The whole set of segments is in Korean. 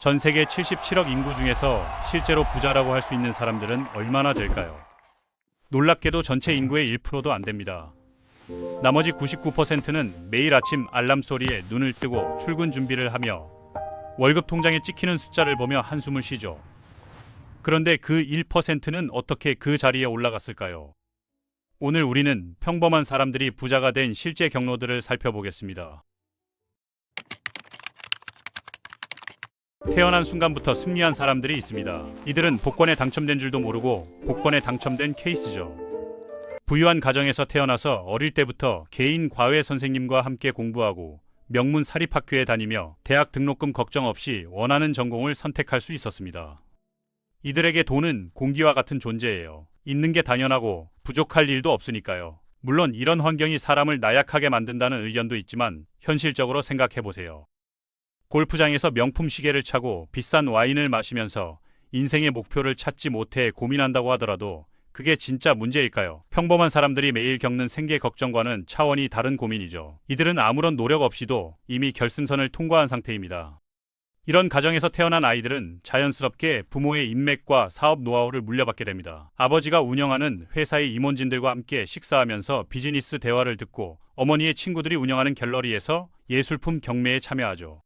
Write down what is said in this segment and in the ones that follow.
전 세계 77억 인구 중에서 실제로 부자라고 할 수 있는 사람들은 얼마나 될까요? 놀랍게도 전체 인구의 1%도 안 됩니다. 나머지 99%는 매일 아침 알람 소리에 눈을 뜨고 출근 준비를 하며 월급 통장에 찍히는 숫자를 보며 한숨을 쉬죠. 그런데 그 1%는 어떻게 그 자리에 올라갔을까요? 오늘 우리는 평범한 사람들이 부자가 된 실제 경로들을 살펴보겠습니다. 태어난 순간부터 승리한 사람들이 있습니다. 이들은 복권에 당첨된 줄도 모르고 복권에 당첨된 케이스죠. 부유한 가정에서 태어나서 어릴 때부터 개인 과외 선생님과 함께 공부하고 명문 사립학교에 다니며 대학 등록금 걱정 없이 원하는 전공을 선택할 수 있었습니다. 이들에게 돈은 공기와 같은 존재예요. 있는 게 당연하고 부족할 일도 없으니까요. 물론 이런 환경이 사람을 나약하게 만든다는 의견도 있지만 현실적으로 생각해보세요. 골프장에서 명품 시계를 차고 비싼 와인을 마시면서 인생의 목표를 찾지 못해 고민한다고 하더라도 그게 진짜 문제일까요? 평범한 사람들이 매일 겪는 생계 걱정과는 차원이 다른 고민이죠. 이들은 아무런 노력 없이도 이미 결승선을 통과한 상태입니다. 이런 가정에서 태어난 아이들은 자연스럽게 부모의 인맥과 사업 노하우를 물려받게 됩니다. 아버지가 운영하는 회사의 임원진들과 함께 식사하면서 비즈니스 대화를 듣고 어머니의 친구들이 운영하는 갤러리에서 예술품 경매에 참여하죠.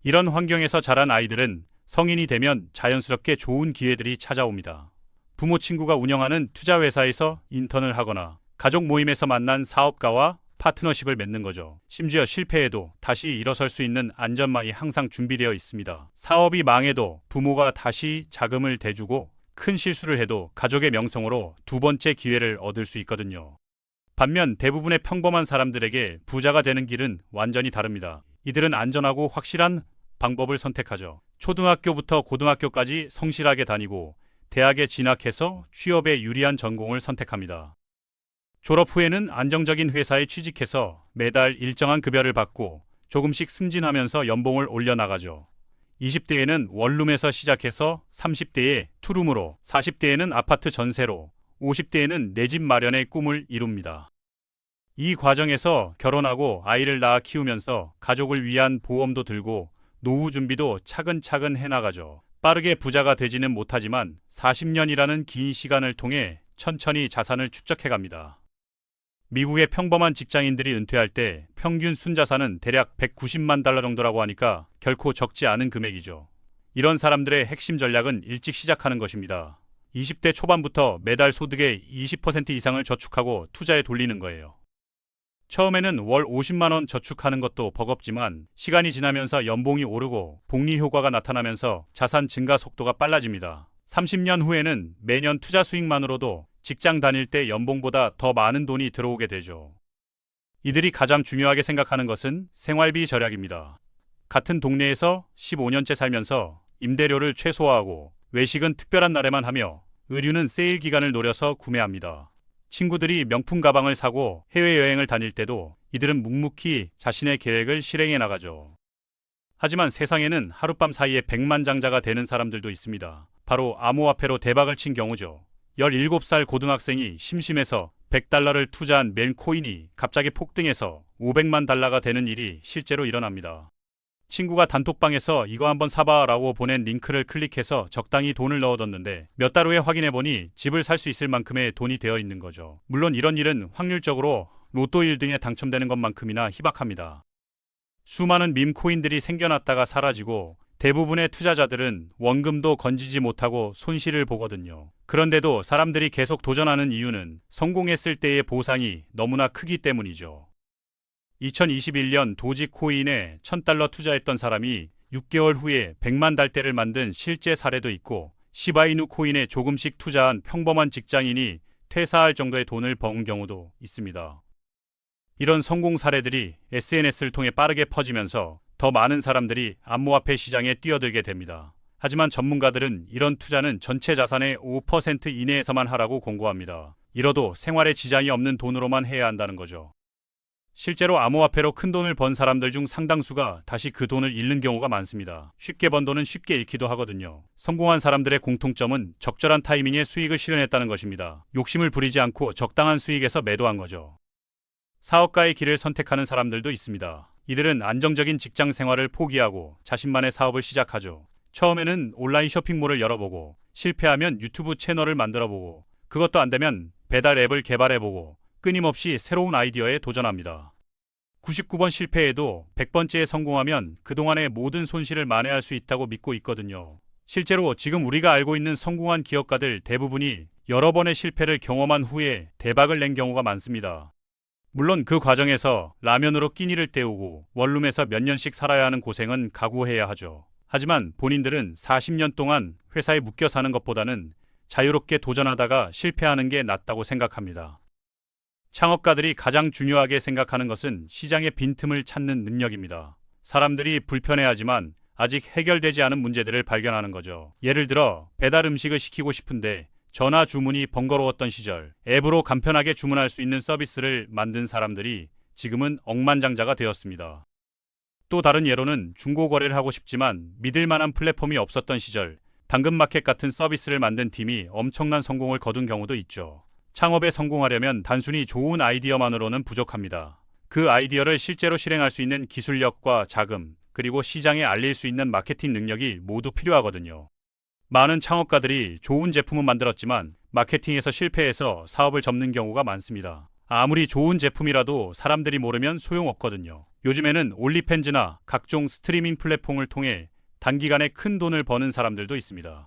이런 환경에서 자란 아이들은 성인이 되면 자연스럽게 좋은 기회들이 찾아옵니다. 부모 친구가 운영하는 투자회사에서 인턴을 하거나 가족 모임에서 만난 사업가와 파트너십을 맺는 거죠. 심지어 실패해도 다시 일어설 수 있는 안전망이 항상 준비되어 있습니다. 사업이 망해도 부모가 다시 자금을 대주고 큰 실수를 해도 가족의 명성으로 두 번째 기회를 얻을 수 있거든요. 반면 대부분의 평범한 사람들에게 부자가 되는 길은 완전히 다릅니다. 이들은 안전하고 확실한 방법을 선택하죠. 초등학교부터 고등학교까지 성실하게 다니고 대학에 진학해서 취업에 유리한 전공을 선택합니다. 졸업 후에는 안정적인 회사에 취직해서 매달 일정한 급여를 받고 조금씩 승진하면서 연봉을 올려나가죠. 20대에는 원룸에서 시작해서 30대에 투룸으로, 40대에는 아파트 전세로, 50대에는 내 집 마련의 꿈을 이룹니다. 이 과정에서 결혼하고 아이를 낳아 키우면서 가족을 위한 보험도 들고 노후 준비도 차근차근 해나가죠. 빠르게 부자가 되지는 못하지만 40년이라는 긴 시간을 통해 천천히 자산을 축적해갑니다. 미국의 평범한 직장인들이 은퇴할 때 평균 순자산은 대략 190만 달러 정도라고 하니까 결코 적지 않은 금액이죠. 이런 사람들의 핵심 전략은 일찍 시작하는 것입니다. 20대 초반부터 매달 소득의 20% 이상을 저축하고 투자에 돌리는 거예요. 처음에는 월 50만 원 저축하는 것도 버겁지만 시간이 지나면서 연봉이 오르고 복리 효과가 나타나면서 자산 증가 속도가 빨라집니다. 30년 후에는 매년 투자 수익만으로도 직장 다닐 때 연봉보다 더 많은 돈이 들어오게 되죠. 이들이 가장 중요하게 생각하는 것은 생활비 절약입니다. 같은 동네에서 15년째 살면서 임대료를 최소화하고 외식은 특별한 날에만 하며 의류는 세일 기간을 노려서 구매합니다. 친구들이 명품 가방을 사고 해외여행을 다닐 때도 이들은 묵묵히 자신의 계획을 실행해 나가죠. 하지만 세상에는 하룻밤 사이에 백만장자가 되는 사람들도 있습니다. 바로 암호화폐로 대박을 친 경우죠. 17살 고등학생이 심심해서 100달러를 투자한 멜코인이 갑자기 폭등해서 500만 달러가 되는 일이 실제로 일어납니다. 친구가 단톡방에서 이거 한번 사봐 라고 보낸 링크를 클릭해서 적당히 돈을 넣어뒀는데 몇 달 후에 확인해보니 집을 살 수 있을 만큼의 돈이 되어 있는 거죠. 물론 이런 일은 확률적으로 로또 1등에 당첨되는 것만큼이나 희박합니다. 수많은 밈코인들이 생겨났다가 사라지고 대부분의 투자자들은 원금도 건지지 못하고 손실을 보거든요. 그런데도 사람들이 계속 도전하는 이유는 성공했을 때의 보상이 너무나 크기 때문이죠. 2021년 도지코인에 1000달러 투자했던 사람이 6개월 후에 100만 달대를 만든 실제 사례도 있고 시바이누 코인에 조금씩 투자한 평범한 직장인이 퇴사할 정도의 돈을 번 경우도 있습니다. 이런 성공 사례들이 SNS를 통해 빠르게 퍼지면서 더 많은 사람들이 암호화폐 시장에 뛰어들게 됩니다. 하지만 전문가들은 이런 투자는 전체 자산의 5% 이내에서만 하라고 권고합니다. 이뤄도 생활에 지장이 없는 돈으로만 해야 한다는 거죠. 실제로 암호화폐로 큰 돈을 번 사람들 중 상당수가 다시 그 돈을 잃는 경우가 많습니다. 쉽게 번 돈은 쉽게 잃기도 하거든요. 성공한 사람들의 공통점은 적절한 타이밍에 수익을 실현했다는 것입니다. 욕심을 부리지 않고 적당한 수익에서 매도한 거죠. 사업가의 길을 선택하는 사람들도 있습니다. 이들은 안정적인 직장 생활을 포기하고 자신만의 사업을 시작하죠. 처음에는 온라인 쇼핑몰을 열어보고 실패하면 유튜브 채널을 만들어보고 그것도 안되면 배달 앱을 개발해보고 끊임없이 새로운 아이디어에 도전합니다. 99번 실패해도 100번째에 성공하면 그동안의 모든 손실을 만회할 수 있다고 믿고 있거든요. 실제로 지금 우리가 알고 있는 성공한 기업가들 대부분이 여러 번의 실패를 경험한 후에 대박을 낸 경우가 많습니다. 물론 그 과정에서 라면으로 끼니를 때우고 원룸에서 몇 년씩 살아야 하는 고생은 각오해야 하죠. 하지만 본인들은 40년 동안 회사에 묶여 사는 것보다는 자유롭게 도전하다가 실패하는 게 낫다고 생각합니다. 창업가들이 가장 중요하게 생각하는 것은 시장의 빈틈을 찾는 능력입니다. 사람들이 불편해하지만 아직 해결되지 않은 문제들을 발견하는 거죠. 예를 들어 배달 음식을 시키고 싶은데 전화 주문이 번거로웠던 시절, 앱으로 간편하게 주문할 수 있는 서비스를 만든 사람들이 지금은 억만장자가 되었습니다. 또 다른 예로는 중고거래를 하고 싶지만 믿을 만한 플랫폼이 없었던 시절, 당근마켓 같은 서비스를 만든 팀이 엄청난 성공을 거둔 경우도 있죠. 창업에 성공하려면 단순히 좋은 아이디어만으로는 부족합니다. 그 아이디어를 실제로 실행할 수 있는 기술력과 자금, 그리고 시장에 알릴 수 있는 마케팅 능력이 모두 필요하거든요. 많은 창업가들이 좋은 제품은 만들었지만 마케팅에서 실패해서 사업을 접는 경우가 많습니다. 아무리 좋은 제품이라도 사람들이 모르면 소용없거든요. 요즘에는 올리팬즈나 각종 스트리밍 플랫폼을 통해 단기간에 큰 돈을 버는 사람들도 있습니다.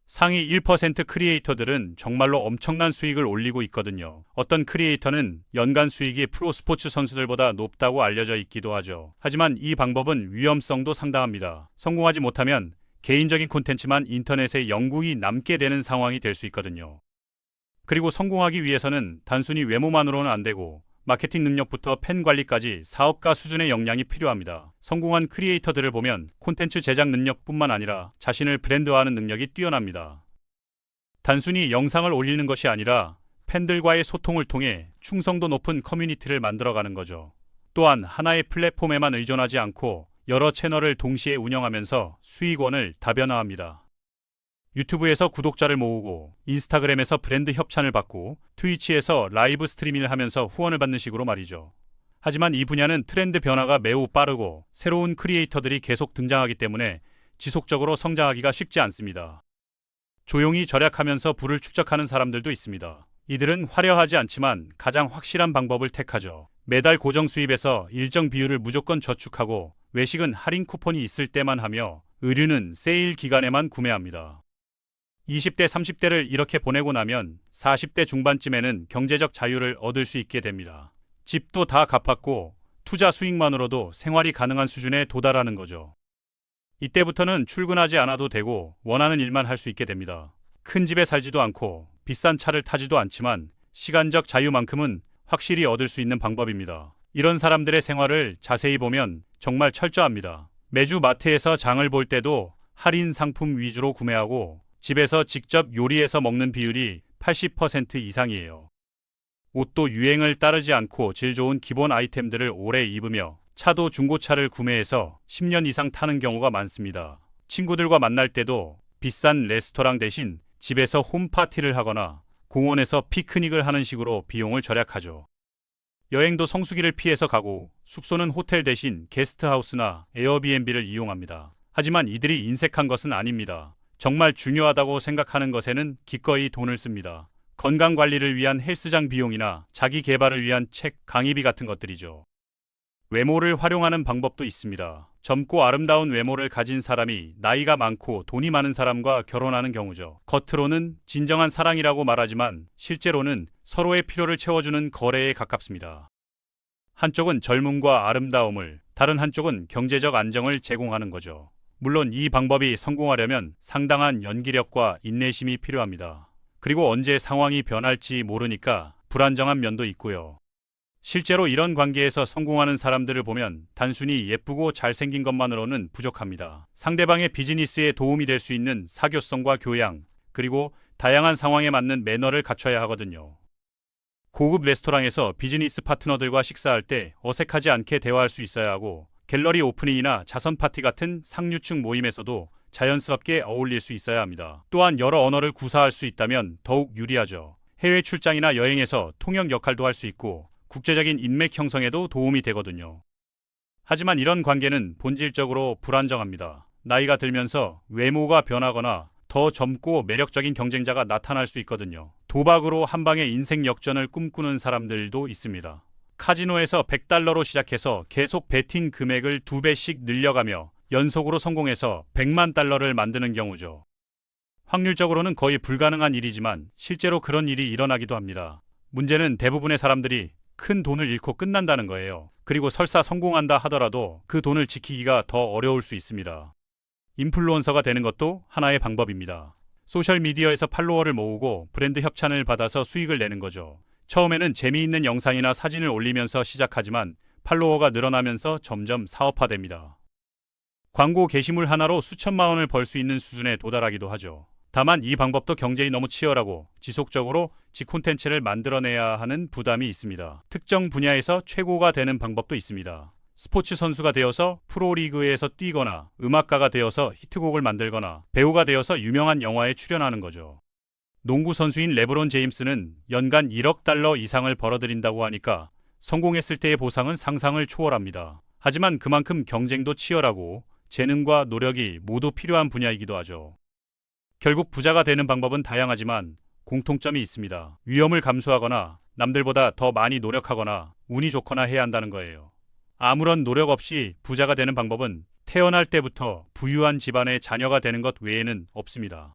상위 1% 크리에이터들은 정말로 엄청난 수익을 올리고 있거든요. 어떤 크리에이터는 연간 수익이 프로 스포츠 선수들보다 높다고 알려져 있기도 하죠. 하지만 이 방법은 위험성도 상당합니다. 성공하지 못하면 개인적인 콘텐츠만 인터넷에 영구히 남게 되는 상황이 될 수 있거든요. 그리고 성공하기 위해서는 단순히 외모만으로는 안 되고 마케팅 능력부터 팬 관리까지 사업가 수준의 역량이 필요합니다. 성공한 크리에이터들을 보면 콘텐츠 제작 능력뿐만 아니라 자신을 브랜드화하는 능력이 뛰어납니다. 단순히 영상을 올리는 것이 아니라 팬들과의 소통을 통해 충성도 높은 커뮤니티를 만들어가는 거죠. 또한 하나의 플랫폼에만 의존하지 않고 여러 채널을 동시에 운영하면서 수익원을 다변화합니다. 유튜브에서 구독자를 모으고 인스타그램에서 브랜드 협찬을 받고 트위치에서 라이브 스트리밍을 하면서 후원을 받는 식으로 말이죠. 하지만 이 분야는 트렌드 변화가 매우 빠르고 새로운 크리에이터들이 계속 등장하기 때문에 지속적으로 성장하기가 쉽지 않습니다. 조용히 절약하면서 부를 축적하는 사람들도 있습니다. 이들은 화려하지 않지만 가장 확실한 방법을 택하죠. 매달 고정 수입에서 일정 비율을 무조건 저축하고 외식은 할인 쿠폰이 있을 때만 하며 의류는 세일 기간에만 구매합니다. 20대, 30대를 이렇게 보내고 나면 40대 중반쯤에는 경제적 자유를 얻을 수 있게 됩니다. 집도 다 갚았고 투자 수익만으로도 생활이 가능한 수준에 도달하는 거죠. 이때부터는 출근하지 않아도 되고 원하는 일만 할 수 있게 됩니다. 큰 집에 살지도 않고 비싼 차를 타지도 않지만 시간적 자유만큼은 확실히 얻을 수 있는 방법입니다. 이런 사람들의 생활을 자세히 보면 정말 철저합니다. 매주 마트에서 장을 볼 때도 할인 상품 위주로 구매하고 집에서 직접 요리해서 먹는 비율이 80% 이상이에요. 옷도 유행을 따르지 않고 질 좋은 기본 아이템들을 오래 입으며 차도 중고차를 구매해서 10년 이상 타는 경우가 많습니다. 친구들과 만날 때도 비싼 레스토랑 대신 집에서 홈파티를 하거나 공원에서 피크닉을 하는 식으로 비용을 절약하죠. 여행도 성수기를 피해서 가고 숙소는 호텔 대신 게스트하우스나 에어비앤비를 이용합니다. 하지만 이들이 인색한 것은 아닙니다. 정말 중요하다고 생각하는 것에는 기꺼이 돈을 씁니다. 건강관리를 위한 헬스장 비용이나 자기 개발을 위한 책, 강의비 같은 것들이죠. 외모를 활용하는 방법도 있습니다. 젊고 아름다운 외모를 가진 사람이 나이가 많고 돈이 많은 사람과 결혼하는 경우죠. 겉으로는 진정한 사랑이라고 말하지만 실제로는 서로의 필요를 채워주는 거래에 가깝습니다. 한쪽은 젊음과 아름다움을, 다른 한쪽은 경제적 안정을 제공하는 거죠. 물론 이 방법이 성공하려면 상당한 연기력과 인내심이 필요합니다. 그리고 언제 상황이 변할지 모르니까 불안정한 면도 있고요. 실제로 이런 관계에서 성공하는 사람들을 보면 단순히 예쁘고 잘생긴 것만으로는 부족합니다. 상대방의 비즈니스에 도움이 될 수 있는 사교성과 교양, 그리고 다양한 상황에 맞는 매너를 갖춰야 하거든요. 고급 레스토랑에서 비즈니스 파트너들과 식사할 때 어색하지 않게 대화할 수 있어야 하고, 갤러리 오프닝이나 자선 파티 같은 상류층 모임에서도 자연스럽게 어울릴 수 있어야 합니다. 또한 여러 언어를 구사할 수 있다면 더욱 유리하죠. 해외 출장이나 여행에서 통역 역할도 할 수 있고 국제적인 인맥 형성에도 도움이 되거든요. 하지만 이런 관계는 본질적으로 불안정합니다. 나이가 들면서 외모가 변하거나 더 젊고 매력적인 경쟁자가 나타날 수 있거든요. 도박으로 한 방의 인생 역전을 꿈꾸는 사람들도 있습니다. 카지노에서 $100로 시작해서 계속 베팅 금액을 2배씩 늘려가며 연속으로 성공해서 $1,000,000를 만드는 경우죠. 확률적으로는 거의 불가능한 일이지만 실제로 그런 일이 일어나기도 합니다. 문제는 대부분의 사람들이 큰 돈을 잃고 끝난다는 거예요. 그리고 설사 성공한다 하더라도 그 돈을 지키기가 더 어려울 수 있습니다. 인플루언서가 되는 것도 하나의 방법입니다. 소셜미디어에서 팔로워를 모으고 브랜드 협찬을 받아서 수익을 내는 거죠. 처음에는 재미있는 영상이나 사진을 올리면서 시작하지만 팔로워가 늘어나면서 점점 사업화됩니다. 광고 게시물 하나로 수천만 원을 벌 수 있는 수준에 도달하기도 하죠. 다만 이 방법도 경쟁이 너무 치열하고 지속적으로 콘텐츠를 만들어내야 하는 부담이 있습니다. 특정 분야에서 최고가 되는 방법도 있습니다. 스포츠 선수가 되어서 프로리그에서 뛰거나 음악가가 되어서 히트곡을 만들거나 배우가 되어서 유명한 영화에 출연하는 거죠. 농구 선수인 레브론 제임스는 연간 $1억 이상을 벌어들인다고 하니까 성공했을 때의 보상은 상상을 초월합니다. 하지만 그만큼 경쟁도 치열하고 재능과 노력이 모두 필요한 분야이기도 하죠. 결국 부자가 되는 방법은 다양하지만 공통점이 있습니다. 위험을 감수하거나 남들보다 더 많이 노력하거나 운이 좋거나 해야 한다는 거예요. 아무런 노력 없이 부자가 되는 방법은 태어날 때부터 부유한 집안의 자녀가 되는 것 외에는 없습니다.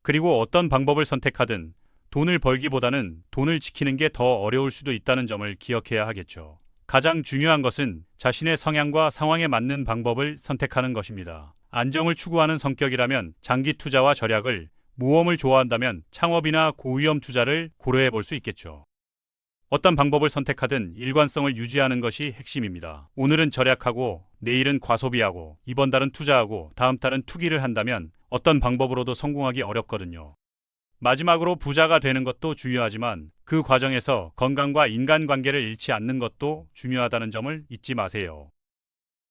그리고 어떤 방법을 선택하든 돈을 벌기보다는 돈을 지키는 게 더 어려울 수도 있다는 점을 기억해야 하겠죠. 가장 중요한 것은 자신의 성향과 상황에 맞는 방법을 선택하는 것입니다. 안정을 추구하는 성격이라면 장기 투자와 절약을, 모험을 좋아한다면 창업이나 고위험 투자를 고려해 볼 수 있겠죠. 어떤 방법을 선택하든 일관성을 유지하는 것이 핵심입니다. 오늘은 절약하고 내일은 과소비하고 이번 달은 투자하고 다음 달은 투기를 한다면 어떤 방법으로도 성공하기 어렵거든요. 마지막으로 부자가 되는 것도 중요하지만 그 과정에서 건강과 인간관계를 잃지 않는 것도 중요하다는 점을 잊지 마세요.